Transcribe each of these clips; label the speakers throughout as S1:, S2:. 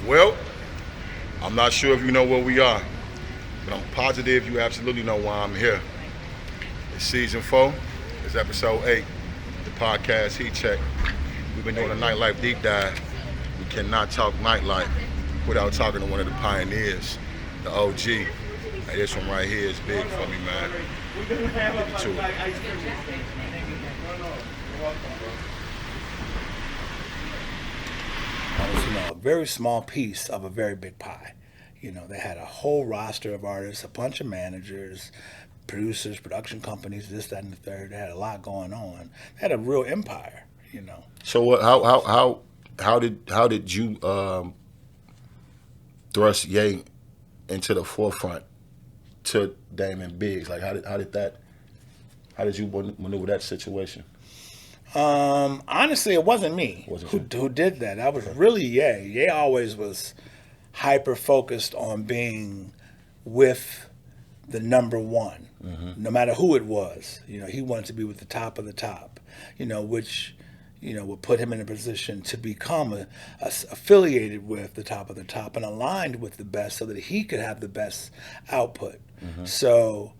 S1: Well, I'm not sure if you know where we are, but I'm positive you absolutely know why I'm here. It's season 4. It's episode 8. The podcast Heat Check. We've been doing a nightlife deep dive. We cannot talk nightlife without talking to one of the pioneers, the OG. Hey, this one right here is big for me, man. Get you to it.
S2: Was, a very small piece of a very big pie. They had a whole roster of artists, a bunch of managers, producers, production companies, this, that, and the third. They had a lot going on. They had a real empire.
S1: So what? How did you thrust Ye into the forefront to Damon Biggs? Like how did you maneuver that situation?
S2: Honestly, it wasn't me who did that. That was really Ye. Ye always was hyper focused on being with the number one, no matter who it was. He wanted to be with the top of the top. Which would put him in a position to become affiliated with the top of the top and aligned with the best, so that he could have the best output. So.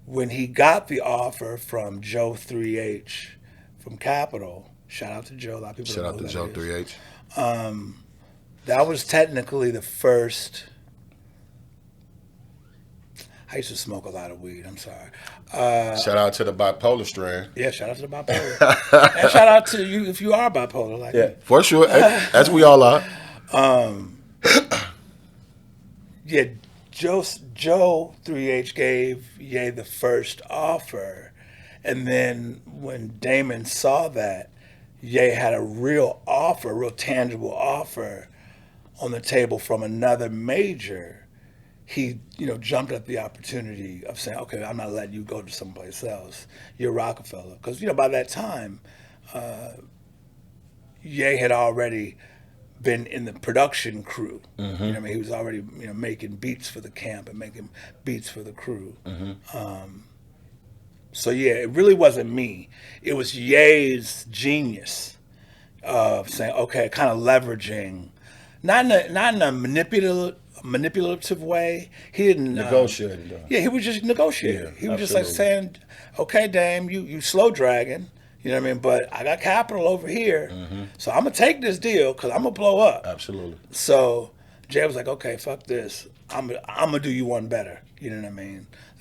S2: When he got the offer from Joe 3H from Capitol, shout out to Joe, a lot of people
S1: Shout
S2: don't
S1: out
S2: know
S1: to
S2: who
S1: Joe
S2: that is.
S1: 3H.
S2: That was technically the first. I used to smoke a lot of weed. I'm sorry.
S1: Shout out to the bipolar strand.
S2: Yeah, shout out to the bipolar, and shout out to you if you are bipolar like me.
S1: For sure, as we all are.
S2: Yeah, Joe 3H gave Ye the first offer, and then when Damon saw that, Ye had a real offer, a real tangible offer on the table from another major. He, jumped at the opportunity of saying, "Okay, I'm not letting you go to someplace else. You're Roc-A-Fella," because by that time, Ye had already been in the production crew. He was already making beats for the camp and making beats for the crew. So yeah, it really wasn't me. It was Ye's genius of saying, okay, kind of leveraging, not in a manipulative way. He didn't
S1: Negotiating, though.
S2: Yeah, he was just negotiating. He was just like
S1: absolutely.
S2: saying, okay, Dame, you slow dragging. But I got Capital over here, so I'm gonna take this deal because I'm gonna blow up.
S1: Absolutely.
S2: So Jay was like, okay, fuck this. I'm gonna do you one better.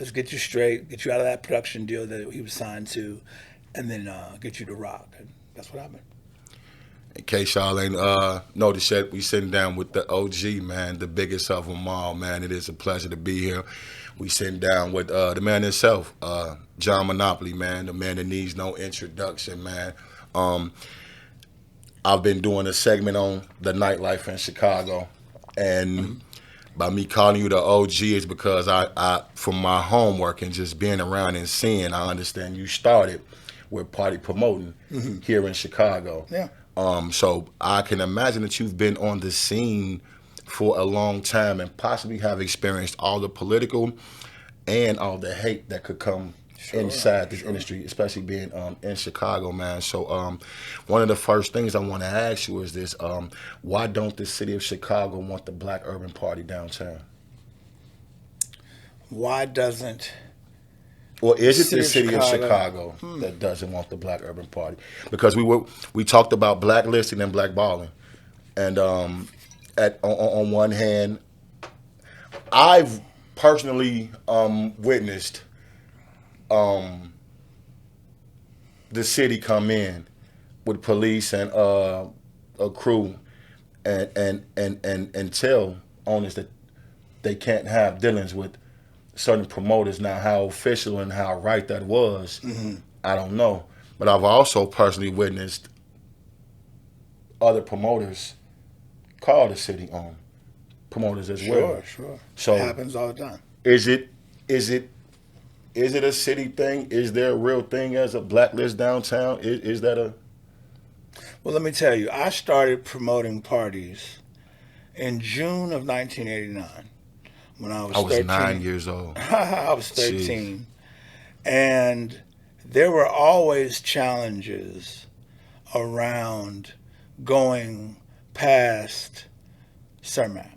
S2: Let's get you straight, get you out of that production deal that he was signed to, and then get you to rock. And that's what happened.
S1: In case y'all ain't noticed yet, we sitting down with the OG, man, the biggest of them all, man. It is a pleasure to be here. We sitting down with the man himself, John Monopoly, man, the man that needs no introduction, man. I've been doing a segment on the nightlife in Chicago, and by me calling you the OG is because I from my homework and just being around and seeing, I understand you started with party promoting here in Chicago.
S2: Yeah.
S1: So I can imagine that you've been on the scene for a long time and possibly have experienced all the political and all the hate that could come inside this industry, especially being in Chicago, man. So one of the first things I want to ask you is this: why don't the city of Chicago want the Black Urban Party downtown?
S2: Why doesn't?
S1: Or is it the city of Chicago that doesn't want the Black Urban Party? Because we talked about blacklisting and blackballing, and on one hand, I've personally witnessed the city come in with police and a crew and tell owners that they can't have dealings with certain promoters. Now, how official and how right that was, I don't know. But I've also personally witnessed other promoters call the city on promoters as well.
S2: Sure.
S1: So
S2: it happens all the time.
S1: Is it a city thing? Is there a real thing as a blacklist downtown? Is that a?
S2: Well, let me tell you, I started promoting parties in June of 1989 when I was 13.
S1: 9 years old.
S2: I was 13.
S1: Jeez.
S2: And there were always challenges around going past Cermak.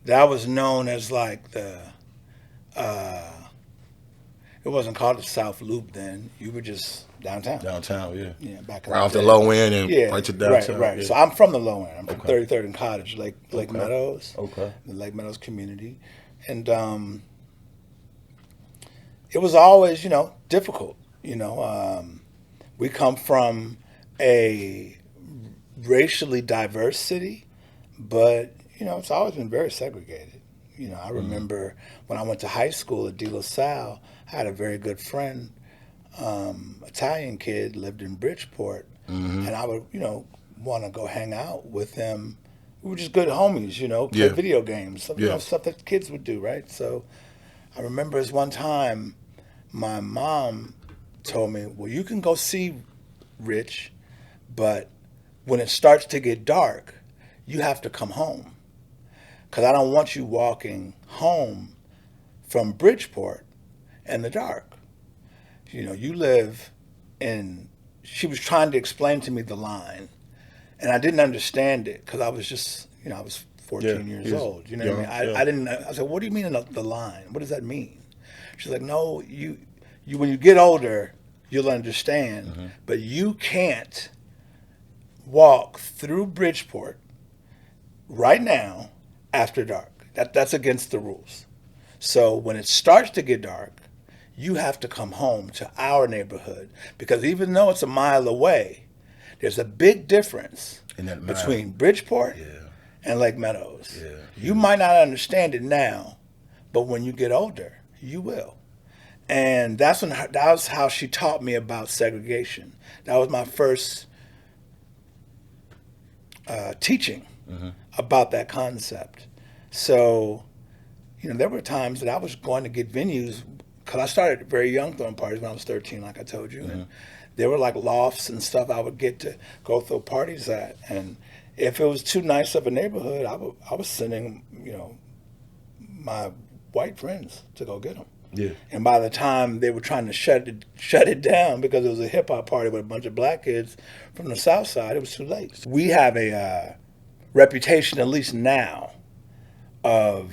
S2: That was known as like it wasn't called the South Loop then. You were just downtown.
S1: Downtown, yeah.
S2: Yeah, back in
S1: Right
S2: the
S1: off the
S2: day.
S1: low end and
S2: Yeah,
S1: right to downtown.
S2: right.
S1: Yeah.
S2: So I'm from the low end. I'm from
S1: Okay.
S2: 33rd and Cottage, Lake Meadows.
S1: Okay.
S2: The Lake Meadows community. And it was always, difficult. We come from a racially diverse city, but, it's always been very segregated. I remember when I went to high school at De La Salle, I had a very good friend, Italian kid, lived in Bridgeport, and I would, want to go hang out with him. We were just good homies, play video games, stuff that kids would do, right? So I remember this one time, my mom told me, well, you can go see Rich, but when it starts to get dark, you have to come home. Because I don't want you walking home from Bridgeport in the dark. You live in, she was trying to explain to me the line. And I didn't understand it because I was just, I was 14 years old. You know what I mean? I didn't, I said, what do you mean the line? What does that mean? She's like, no, you when you get older, you'll understand, but you can't walk through Bridgeport right now after dark. That's against the rules. So when it starts to get dark, you have to come home to our neighborhood because even though it's a mile away, there's a big difference between Bridgeport and Lake Meadows.
S1: Yeah.
S2: You might not understand it now, but when you get older, you will. And that was how she taught me about segregation. That was my first teaching about that concept. So, there were times that I was going to get venues because I started very young throwing parties when I was 13, like I told you. And there were like lofts and stuff I would get to go throw parties at. And if it was too nice of a neighborhood, I was sending, my white friends to go get them.
S1: Yeah.
S2: And by the time they were trying to shut it down because it was a hip hop party with a bunch of black kids from the South Side, it was too late. We have a reputation, at least now, of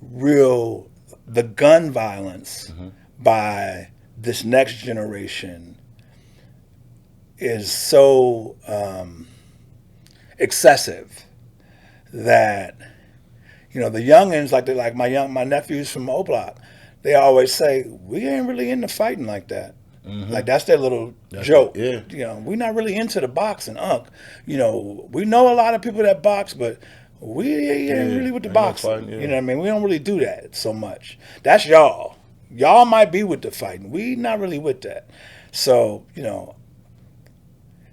S2: the gun violence by this next generation is so excessive that the youngins like my nephews from O Block, they always say we ain't really into fighting like that. Like that's their little joke. We're not really into the boxing, we know a lot of people that box, but we ain't really with the boxing.
S1: Fighting,
S2: You know what I mean? We don't really do that so much. That's y'all. Y'all might be with the fighting. We not really with that. So,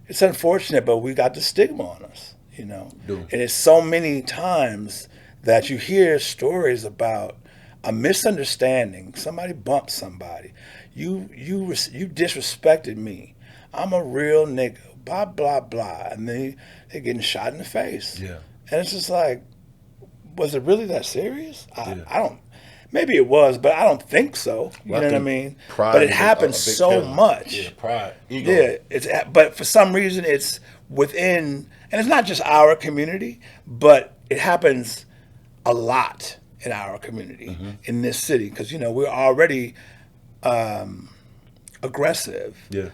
S2: it's unfortunate, but we got the stigma on us, And it's so many times that you hear stories about a misunderstanding. Somebody bumped somebody. You disrespected me. I'm a real nigga. Blah, blah, blah. And they're getting shot in the face.
S1: Yeah.
S2: And it's just like, was it really that serious? I don't. Maybe it was, but I don't think so. You know what I mean? But it happens so much.
S1: Yeah, pride, ego.
S2: Yeah, but for some reason it's within, and it's not just our community, but it happens a lot in our community in this city because we're already aggressive.
S1: Yeah.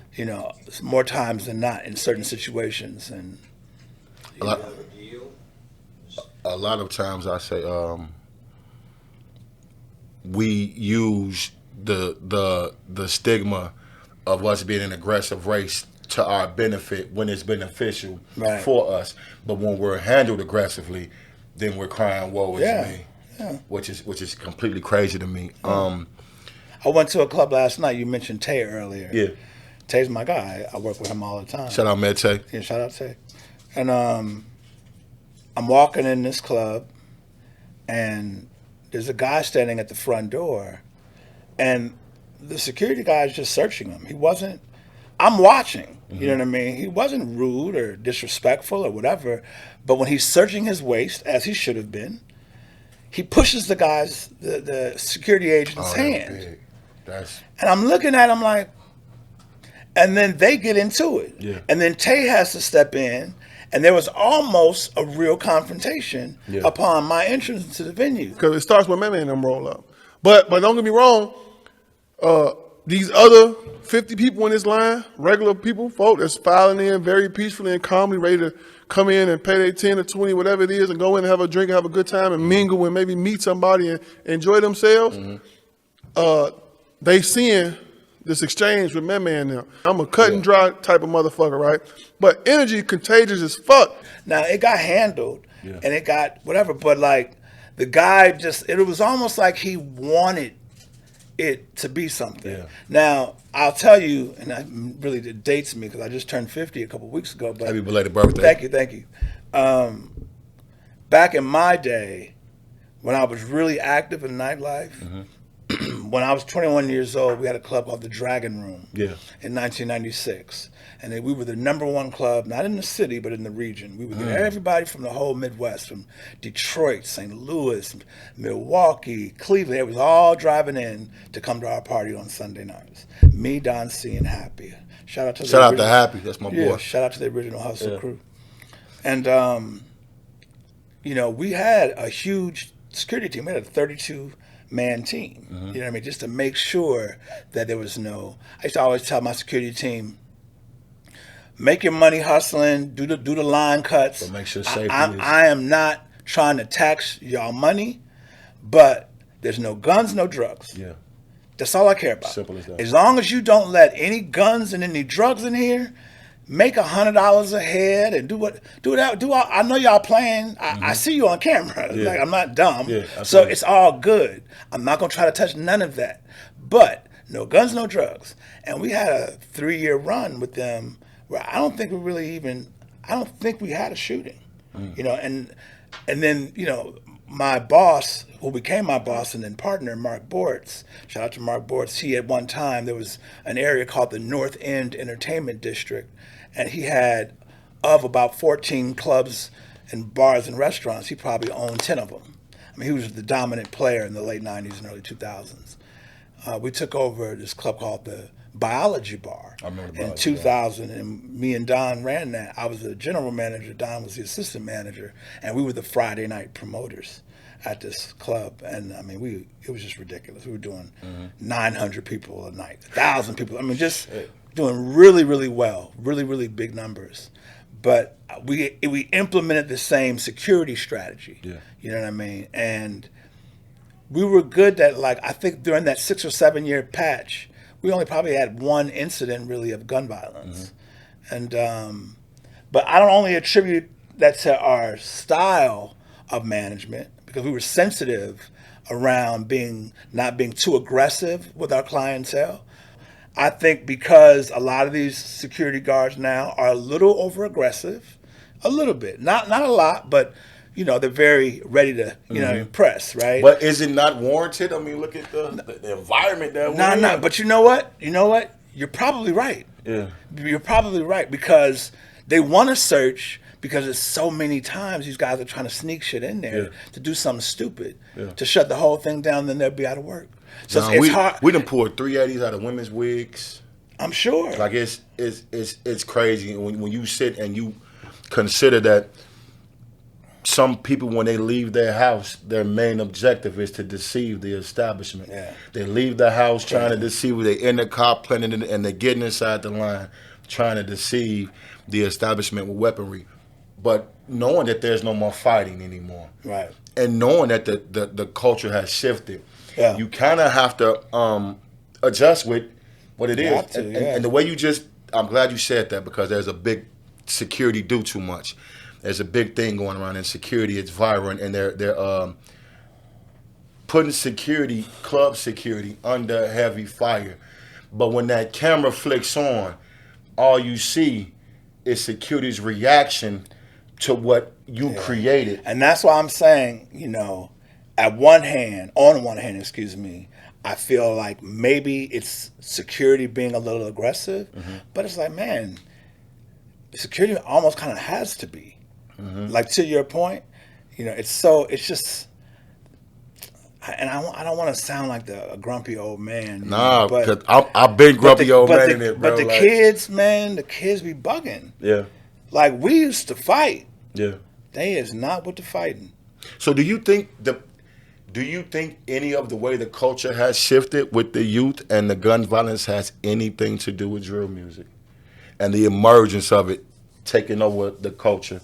S2: More times than not in certain situations, and
S1: a lot of times I say we use the stigma of us being an aggressive race to our benefit when it's beneficial for us, but when we're handled aggressively, then we're crying woe is me. Yeah. Which is completely crazy to me.
S2: I went to a club last night. You mentioned Tay earlier.
S1: Yeah.
S2: Tay's my guy. I work with him all the time.
S1: Shout out Med Tay.
S2: Yeah, shout out Tay. And I'm walking in this club, and there's a guy standing at the front door, and the security guy is just searching him. He wasn't. I'm watching. You know what I mean? He wasn't rude or disrespectful or whatever, but when he's searching his waist, as he should have been, he pushes the security agent's hand.
S1: And
S2: I'm looking at him like, and then they get into it.
S3: Yeah.
S2: And then Tay has to step in, and there was almost a real confrontation upon my entrance into the venue.
S4: Because it starts with Man and them roll up. But don't get me wrong, these other 50 people in this line, regular people, folk that's filing in very peacefully and calmly, ready to come in and pay their 10 or 20, whatever it is, and go in and have a drink, have a good time, and mingle and maybe meet somebody and enjoy themselves. They seeing this exchange with Man now. I'm a cut and dry type of motherfucker, right? But energy contagious as fuck.
S2: Now, it got handled, and it got whatever, but like, the guy just, it was almost like he wanted it to be something.
S3: Yeah.
S2: Now, I'll tell you, and it dates me because I just turned 50 a couple weeks ago. But
S1: Happy belated birthday.
S2: Thank you. Back in my day, when I was really active in nightlife, when I was 21 years old, we had a club called the Dragon Room in 1996. And we were the #1 club, not in the city, but in the region. We would get everybody from the whole Midwest, from Detroit, St. Louis, Milwaukee, Cleveland. It was all driving in to come to our party on Sunday nights. Me, Don C, and Happy. Shout out to
S1: Happy. That's my boy.
S2: Shout out to the original Hustle crew. And, we had a huge security team. We had a 32-man team, you know what I mean, just to make sure that there was no. I used to always tell my security team, make your money hustling, do the line cuts.
S3: But make sure safety
S2: I am not trying to tax y'all money, but there's no guns, no drugs.
S3: Yeah.
S2: That's all I care about.
S3: Simple as that.
S2: As long as you don't let any guns and any drugs in here, make $100 a head and I know y'all playing. I see you on camera. Like, I'm not dumb.
S3: Yeah,
S2: so it's all good. I'm not gonna try to touch none of that. But no guns, no drugs. And we had a 3-year run with them where I don't think we had a shooting. And then, my boss, who became my boss and then partner, Mark Bortz, shout out to Mark Bortz, he at one time, there was an area called the North End Entertainment District, and he had, of about 14 clubs and bars and restaurants, he probably owned 10 of them. I mean, he was the dominant player in the late 90s and early 2000s. We took over this club called the Biology Bar in 2000, and me and Don ran that. I was the general manager, Don was the assistant manager, and we were the Friday night promoters at this club. And I mean, it was just ridiculous. We were doing 900 people a night, 1,000 people. I mean, just doing really, really well, really, really big numbers. But we implemented the same security strategy. Yeah. You know what I mean? And we were good that, like, I think during that 6 or 7 year patch, we only probably had one incident really of gun violence. And but I don't only attribute that to our style of management, because we were sensitive around not being too aggressive with our clientele. I think because a lot of these security guards now are a little over aggressive, a little bit, not a lot, but they're very ready to, impress, right?
S1: But is it not warranted? I mean, look at the environment that we're in.
S2: No. But you know what? You're probably right.
S3: Yeah.
S2: You're probably right, because they want to search, because it's so many times these guys are trying to sneak shit in there to do something stupid, to shut the whole thing down, then they'll be out of work. So it's hard.
S1: We done poured 380s out of women's wigs.
S2: I'm sure.
S1: Like, it's crazy when you sit and you consider that some people, when they leave their house, their main objective is to deceive the establishment.
S2: Yeah.
S1: They leave the house trying to deceive. They in the car planning it, and they're getting inside the line trying to deceive the establishment with weaponry. But knowing that there's no more fighting anymore.
S2: Right.
S1: And knowing that the culture has shifted.
S2: Yeah.
S1: You kind of have to adjust with what it is. And the way I'm glad you said that, because there's a big security do too much. There's a big thing going around in security. It's vibrant, and they're putting club security under heavy fire. But when that camera flicks on, all you see is security's reaction to what you created.
S2: And that's why I'm saying, on one hand, I feel like maybe it's security being a little aggressive, but it's like, man, security almost kind of has to be. Like, to your point, it's just, I don't want to sound like a grumpy old man. You
S1: Nah,
S2: know,
S1: because I've been grumpy old man in it, bro.
S2: But the
S1: like,
S2: kids, man, the kids be bugging.
S1: Yeah.
S2: Like, we used to fight.
S1: Yeah.
S2: They is not with the fighting.
S1: So do you think any of the way the culture has shifted with the youth and the gun violence has anything to do with drill music and the emergence of it taking over the culture?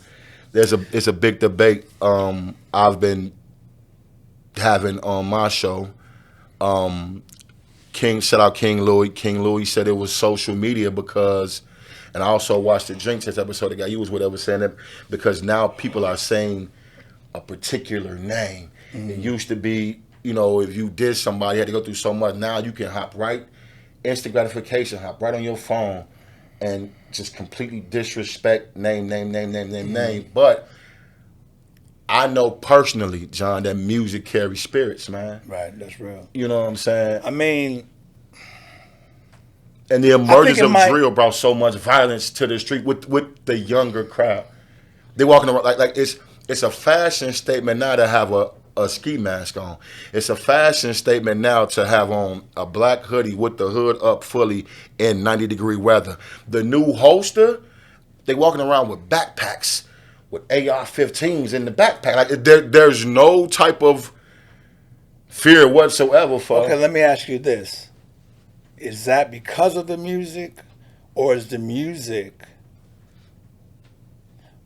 S1: It's a big debate I've been having on my show. Shout out King Louis. King Louis said it was social media because, and I also watched the Drink Test episode. The guy you was whatever saying that because now people are saying a particular name. It used to be, if you did somebody, you had to go through so much. Now you can hop right, instant gratification, hop right on your phone and just completely disrespect name. But I know personally, John, that music carries spirits, man.
S2: Right, that's real.
S1: You know what I'm saying?
S2: I mean,
S1: and the emergence of drill brought so much violence to the street with the younger crowd. They walking around like it's a fashion statement now to have a ski mask on. It's a fashion statement now to have on a black hoodie with the hood up fully in 90-degree weather. The new holster, they walking around with backpacks with AR-15s in the backpack. Like there's no type of fear whatsoever for.
S2: Okay, let me ask you this: is that because of the music, or is the music?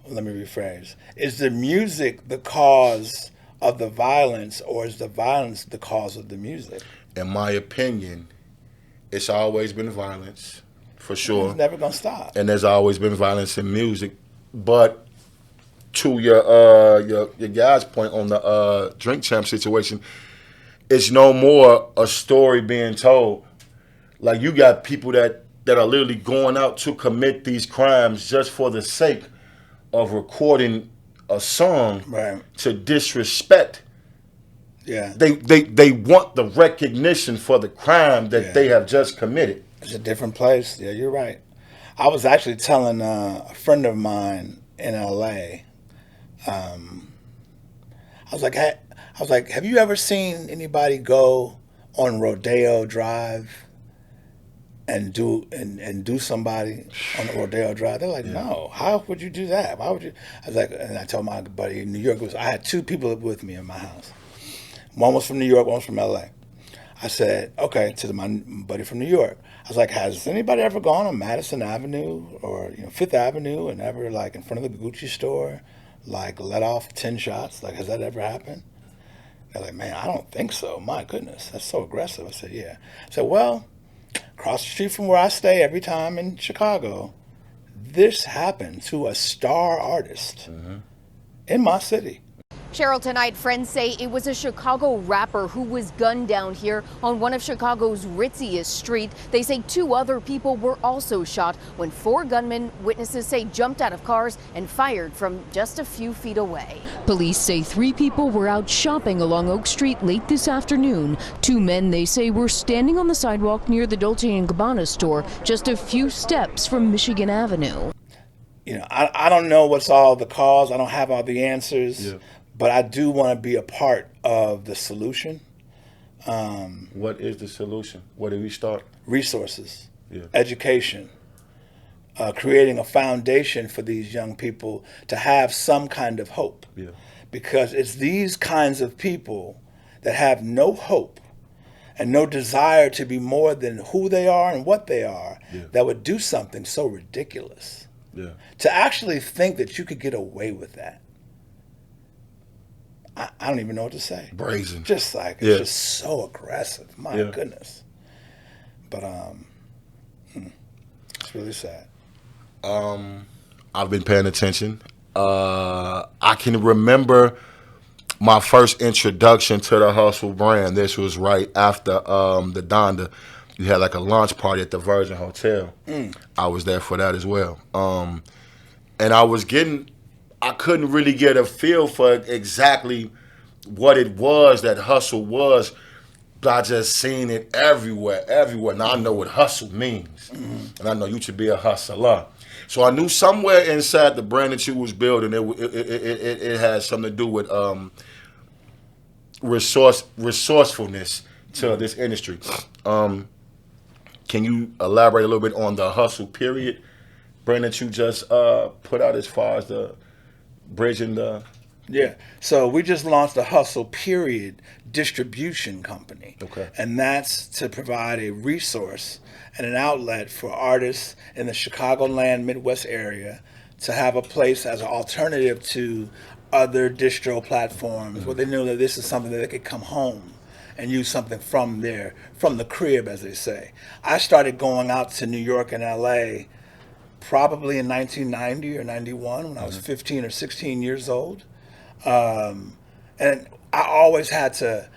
S2: Let me rephrase: is the music the cause of the violence, or is the violence the cause of the music?
S1: In my opinion, it's always been violence, for sure.
S2: It's never gonna stop.
S1: And there's always been violence in music, but to your guy's point on the Drink Champ situation, it's no more a story being told. Like you got people that are literally going out to commit these crimes just for the sake of recording a song to disrespect.
S2: Yeah.
S1: They want the recognition for the crime that they have just committed.
S2: It's a different place. Yeah, you're right. I was actually telling a friend of mine in LA. I was like, have you ever seen anybody go on Rodeo Drive and do somebody on the Rodeo Drive? They're like, no. How would you do that? Why would you? I was like, and I told my buddy in New York, I had two people with me in my house. One was from New York, one was from LA. I said, okay, to my buddy from New York. I was like, has anybody ever gone on Madison Avenue or Fifth Avenue and ever like in front of the Gucci store, like let off 10 shots? Like, has that ever happened? They're like, man, I don't think so. My goodness, that's so aggressive. I said, yeah. I said, well, across the street from where I stay every time in Chicago, this happened to a star artist in my city.
S3: Cheryl, tonight friends say it was a Chicago rapper who was gunned down here on one of Chicago's ritziest streets. They say 2 other people were also shot when 4 gunmen, witnesses say, jumped out of cars and fired from just a few feet away. Police say 3 people were out shopping along Oak Street late this afternoon. 2 men, they say, were standing on the sidewalk near the Dolce & Gabbana store just a few steps from Michigan Avenue.
S2: I don't know what's all the cause. I don't have all the answers. Yeah. But I do want to be a part of the solution.
S1: What is the solution? Where do we start?
S2: Resources, education, creating a foundation for these young people to have some kind of hope. Yeah. Because it's these kinds of people that have no hope and no desire to be more than who they are and what they are that would do something so ridiculous. Yeah. To actually think that you could get away with that. I don't even know what to say.
S1: Brazen.
S2: Just like, it's just so aggressive. My goodness. But it's really sad.
S1: I've been paying attention. I can remember my first introduction to the Hustle brand. This was right after the Donda. You had like a launch party at the Virgin Hotel. I was there for that as well. And I couldn't really get a feel for exactly what it was that hustle was, but I just seen it everywhere. Now I know what hustle means, and I know you should be a hustler. So I knew somewhere inside the brand that you was building, it had something to do with resourcefulness to this industry. Can you elaborate a little bit on the hustle period, brand that you just put out as far as the bridging the?
S2: Yeah. So we just launched the Hustle Period distribution company.
S1: Okay.
S2: And that's to provide a resource and an outlet for artists in the Chicagoland, Midwest area to have a place as an alternative to other distro platforms where they know that this is something that they could come home and use something from the crib, as they say. I started going out to New York and LA probably in 1990 or 91 when I was 15 or 16 years old. And I always had to,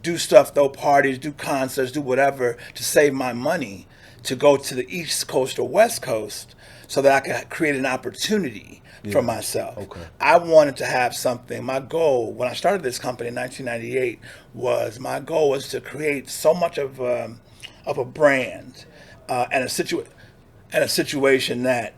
S2: do stuff, throw parties, do concerts, do whatever to save my money to go to the East Coast or West Coast so that I could create an opportunity for myself.
S1: Okay.
S2: I wanted to have something. My goal when I started this company in 1998 was to create so much of a brand and a situation that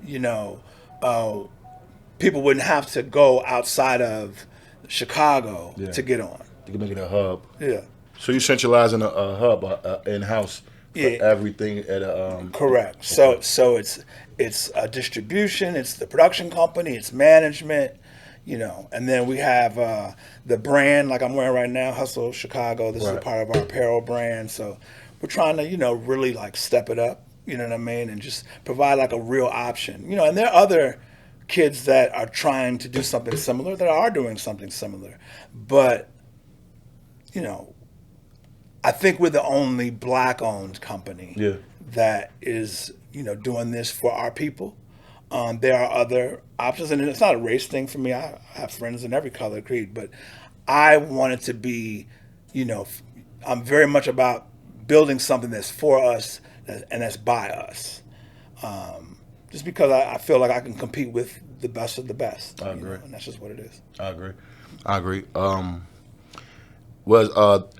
S2: people wouldn't have to go outside of Chicago to get on.
S1: You can make it a hub.
S2: Yeah.
S1: So you centralizing a hub in-house for everything at a
S2: correct.
S1: Okay.
S2: So it's a distribution, it's the production company, it's management, and then we have the brand like I'm wearing right now, Hustle Chicago. This is a part of our apparel brand. So we're trying to really like step it up, you know what I mean, and just provide like a real option. And there are other kids that are trying to do something similar, that are doing something similar, but I think we're the only black-owned company that is, doing this for our people. There are other options, and it's not a race thing for me. I have friends in every color, creed, but I want it to be, I'm very much about building something that's for us and that's by us. Just because I feel like I can compete with the best of the best.
S1: I agree.
S2: And that's just what it is.
S1: I agree.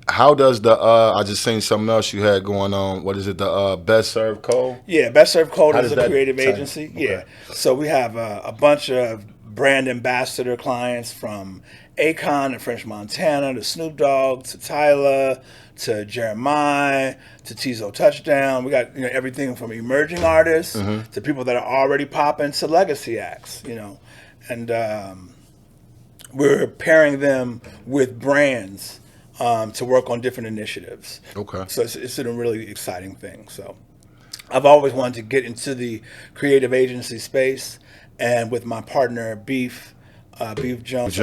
S1: How does the I just seen something else you had going on. What is it? The Best Served Code?
S2: Yeah, Best Served Code is a
S1: that
S2: creative
S1: sound?
S2: agency.
S1: Okay.
S2: Yeah. So we have a bunch of brand ambassador clients from Akon to French Montana to Snoop Dogg to Tyler to Jeremiah to Tizo Touchdown. We got everything from emerging artists to people that are already popping to legacy acts. And we're pairing them with brands to work on different initiatives.
S1: Okay.
S2: So it's a really exciting thing. So I've always wanted to get into the creative agency space, and with my partner Beef Jones.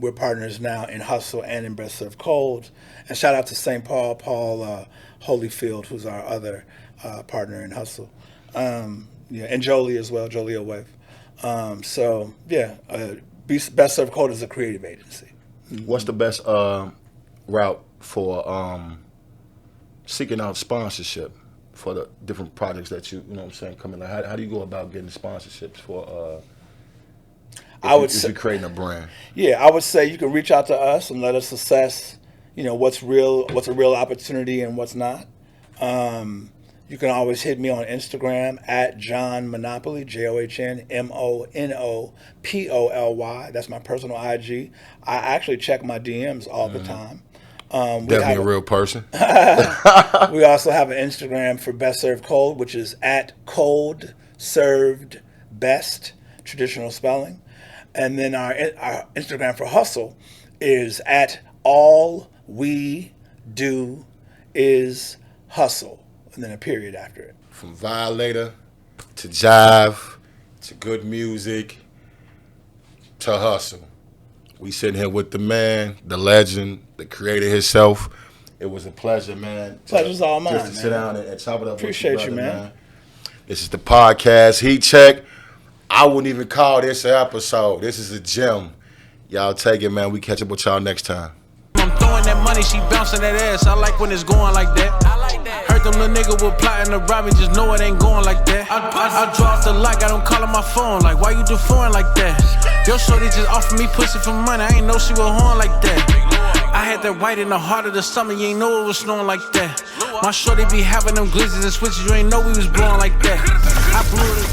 S2: We're partners now in Hustle and in Best Served Cold. And shout out to St. Paul Holyfield, who's our other partner in Hustle. And Jolie as well, Jolie Wave. Best Served Cold is a creative agency.
S1: What's the best route for seeking out sponsorship for the different projects that you know what I'm saying, come in? How do you go about getting sponsorships for if you're creating a brand?
S2: Yeah, I would say you can reach out to us and let us assess, what's a real opportunity and what's not. You can always hit me on Instagram at John Monopoly, JohnMonopoly. That's my personal IG. I actually check my DMs all the time.
S1: Definitely a real person.
S2: We also have an Instagram for Best Served Cold, which is at Cold Served Best, traditional spelling. And then our Instagram for Hustle is at All We Do Is Hustle. And then a period after it.
S1: From Violator to Jive to good music to hustle. We sitting here with the man, the legend, the creator himself. It was a pleasure, man.
S2: Pleasure's all mine,
S1: Just to sit down and chop it up
S2: Appreciate
S1: with you,
S2: you,
S1: brother,
S2: man.
S1: This is the podcast Heat Check. I wouldn't even call this an episode. This is a gem. Y'all take it, man. We catch up with y'all next time.
S5: I'm throwing that money, she bouncing that ass. I like when it's going like that. Heard them little nigga was plotting to rob me, just know it ain't going like that. I draw off the lock, I don't call on my phone. Like, why you do foreign like that? Yo, shorty just offered me pussy for money, I ain't know she was horn like that. I had that white in the heart of the summer, you ain't know it was snowing like that. My shorty be having them glizzards and switches, you ain't know we was blowing like that. I blew it.